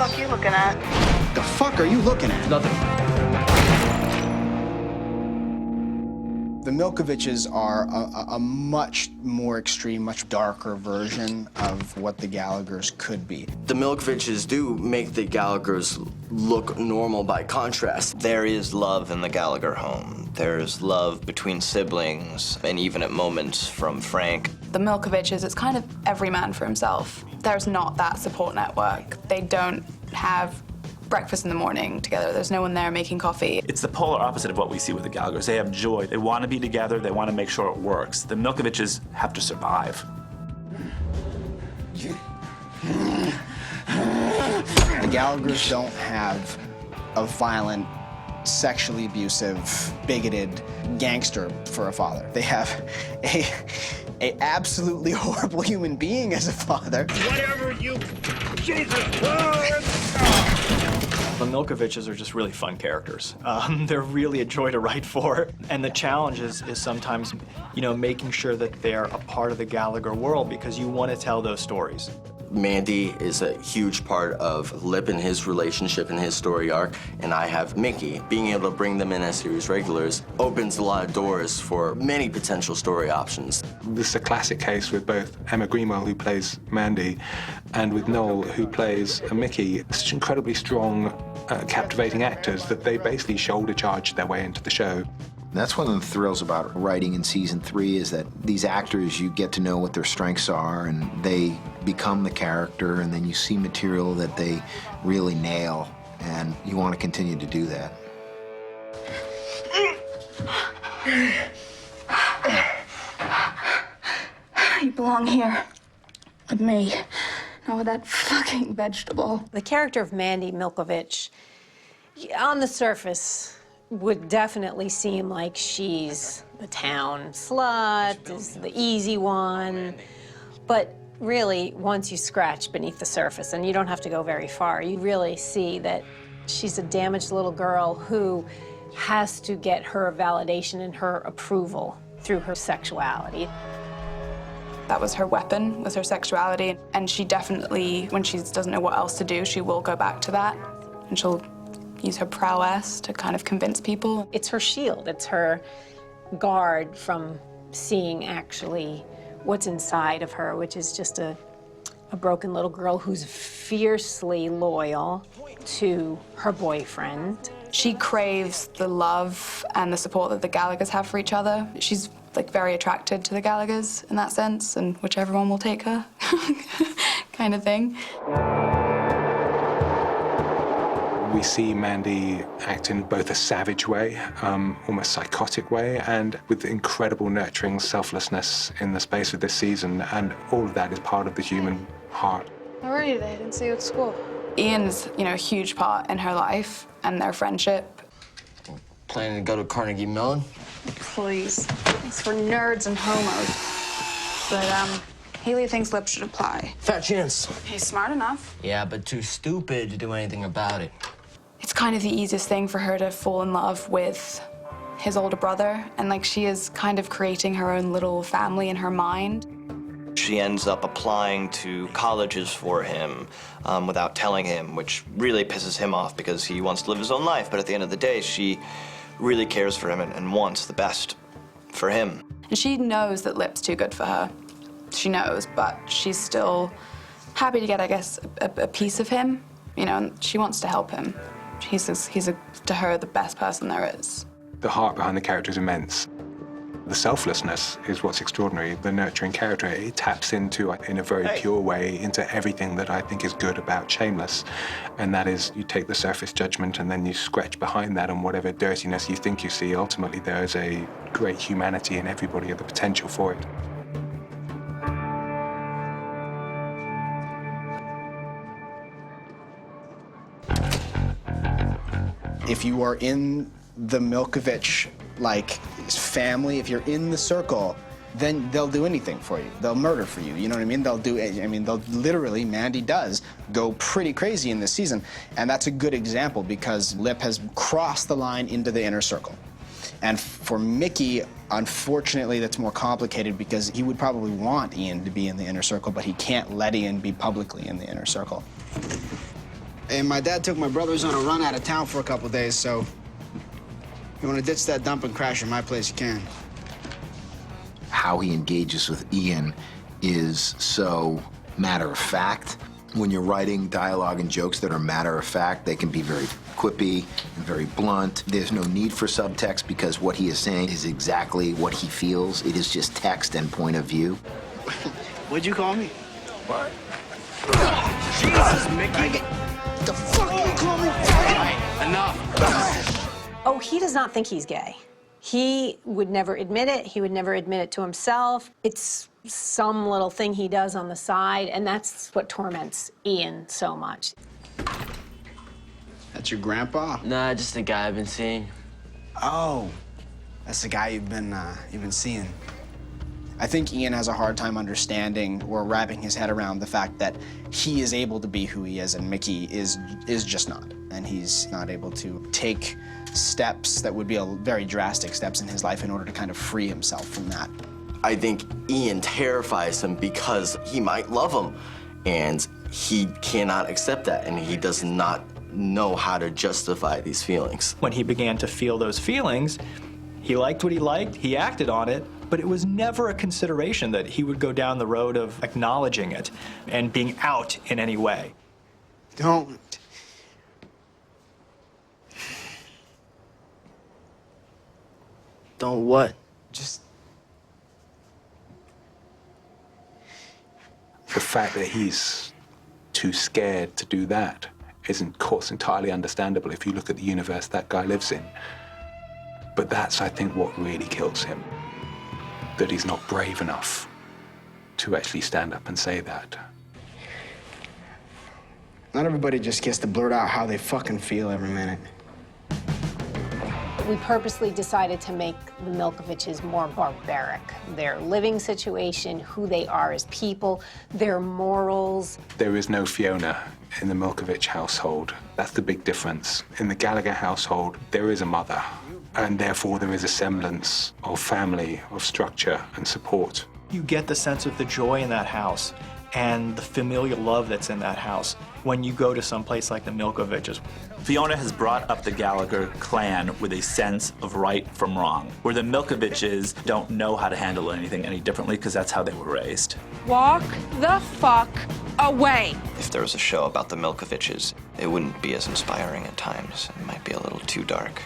fuck you looking at? The fuck are you looking at? Nothing. The Milkoviches are a much more extreme, much darker version of what the Gallaghers could be. The Milkoviches do make the Gallaghers look normal by contrast. There is love in the Gallagher home. There's love between siblings, and even at moments from Frank. The Milkoviches, it's kind of every man for himself. There's not that support network. They don't have breakfast in the morning together. There's no one there making coffee. It's the polar opposite of what we see with the Gallaghers. They have joy. They want to be together. They want to make sure it works. The Milkoviches have to survive. The Gallaghers don't have a violent, sexually abusive, bigoted gangster for a father. They have a absolutely horrible human being as a father. Whatever you... Jesus! The Milkoviches are just really fun characters. They're really a joy to write for. And the challenge is sometimes, making sure that they're a part of the Gallagher world because you want to tell those stories. Mandy is a huge part of Lip and his relationship and his story arc, and I have Micki. Being able to bring them in as series regulars opens a lot of doors for many potential story options. This is a classic case with both Emma Greenwell, who plays Mandy, and with Noel, who plays Micki. Such incredibly strong, captivating actors that they basically shoulder charge their way into the show. That's one of the thrills about writing in season 3 is that these actors, you get to know what their strengths are and they become the character, and then you see material that they really nail, and you want to continue to do that. You belong here with me, not with that fucking vegetable. The character of Mandy Milkovich, on the surface, would definitely seem like she's the town slut, is the easy one. But really, once you scratch beneath the surface, and you don't have to go very far, you really see that she's a damaged little girl who has to get her validation and her approval through her sexuality. That was her weapon, was her sexuality. And she definitely, when she doesn't know what else to do, she will go back to that. And she'll use her prowess to kind of convince people. It's her shield. It's her guard from seeing actually what's inside of her, which is just a broken little girl who's fiercely loyal to her boyfriend. She craves the love and the support that the Gallaghers have for each other. She's like very attracted to the Gallaghers in that sense, and whichever one will take her kind of thing. We see Mandy act in both a savage way, almost psychotic way, and with incredible nurturing selflessness in the space of this season, and all of that is part of the human heart. Where were you today? I didn't see you at school. Ian's, a huge part in her life and their friendship. Planning to go to Carnegie Mellon? Please. It's for nerds and homos. But, Haley thinks Lip should apply. Fat chance. He's smart enough. Yeah, but too stupid to do anything about it. It's kind of the easiest thing for her to fall in love with his older brother, and she is kind of creating her own little family in her mind. She ends up applying to colleges for him without telling him, which really pisses him off because he wants to live his own life. But at the end of the day, she really cares for him and wants the best for him. And she knows that Lip's too good for her. She knows, but she's still happy to get, I guess, a piece of him, and she wants to help him. He's to her, the best person there is. The heart behind the character is immense. The selflessness is what's extraordinary. The nurturing character, it taps into, in a very pure way, into everything that I think is good about Shameless. And that is, you take the surface judgment and then you scratch behind that, and whatever dirtiness you think you see, ultimately there is a great humanity in everybody and the potential for it. If you are in the Milkovich, family, if you're in the circle, then they'll do anything for you. They'll murder for you, you know what I mean? They'll literally, Mandy does go pretty crazy in this season. And that's a good example because Lip has crossed the line into the inner circle. And for Micki, unfortunately, that's more complicated because he would probably want Ian to be in the inner circle, but he can't let Ian be publicly in the inner circle. And my dad took my brothers on a run out of town for a couple days, so if you want to ditch that dump and crash at my place, you can. How he engages with Ian is so matter-of-fact. When you're writing dialogue and jokes that are matter-of-fact, they can be very quippy and very blunt. There's no need for subtext because what he is saying is exactly what he feels. It is just text and point of view. What'd you call me? What? Jesus, Mickey! The fuck you call me? Right, enough. Oh, he does not think he's gay. He would never admit it. He would never admit it to himself. It's some little thing he does on the side, and that's what torments Ian so much. That's your grandpa? Nah, just a guy I've been seeing. Oh, that's the guy you've been seeing. I think Ian has a hard time understanding or wrapping his head around the fact that he is able to be who he is and Mickey is just not. And he's not able to take steps that would be very drastic steps in his life in order to kind of free himself from that. I think Ian terrifies him because he might love him, and he cannot accept that, and he does not know how to justify these feelings. When he began to feel those feelings, he liked what he liked, he acted on it, but it was never a consideration that he would go down the road of acknowledging it and being out in any way. Don't. Don't what? Just. The fact that he's too scared to do that isn't, of course, entirely understandable if you look at the universe that guy lives in. But that's, I think, what really kills him. That he's not brave enough to actually stand up and say that. Not everybody just gets to blurt out how they fucking feel every minute. We purposely decided to make the Milkoviches more barbaric. Their living situation, who they are as people, their morals. There is no Fiona in the Milkovich household. That's the big difference. In the Gallagher household, there is a mother, and therefore there is a semblance of family, of structure and support. You get the sense of the joy in that house and the familial love that's in that house when you go to some place like the Milkoviches. Fiona has brought up the Gallagher clan with a sense of right from wrong, where the Milkoviches don't know how to handle anything any differently because that's how they were raised. Walk the fuck away. If there was a show about the Milkoviches, it wouldn't be as inspiring at times. It might be a little too dark.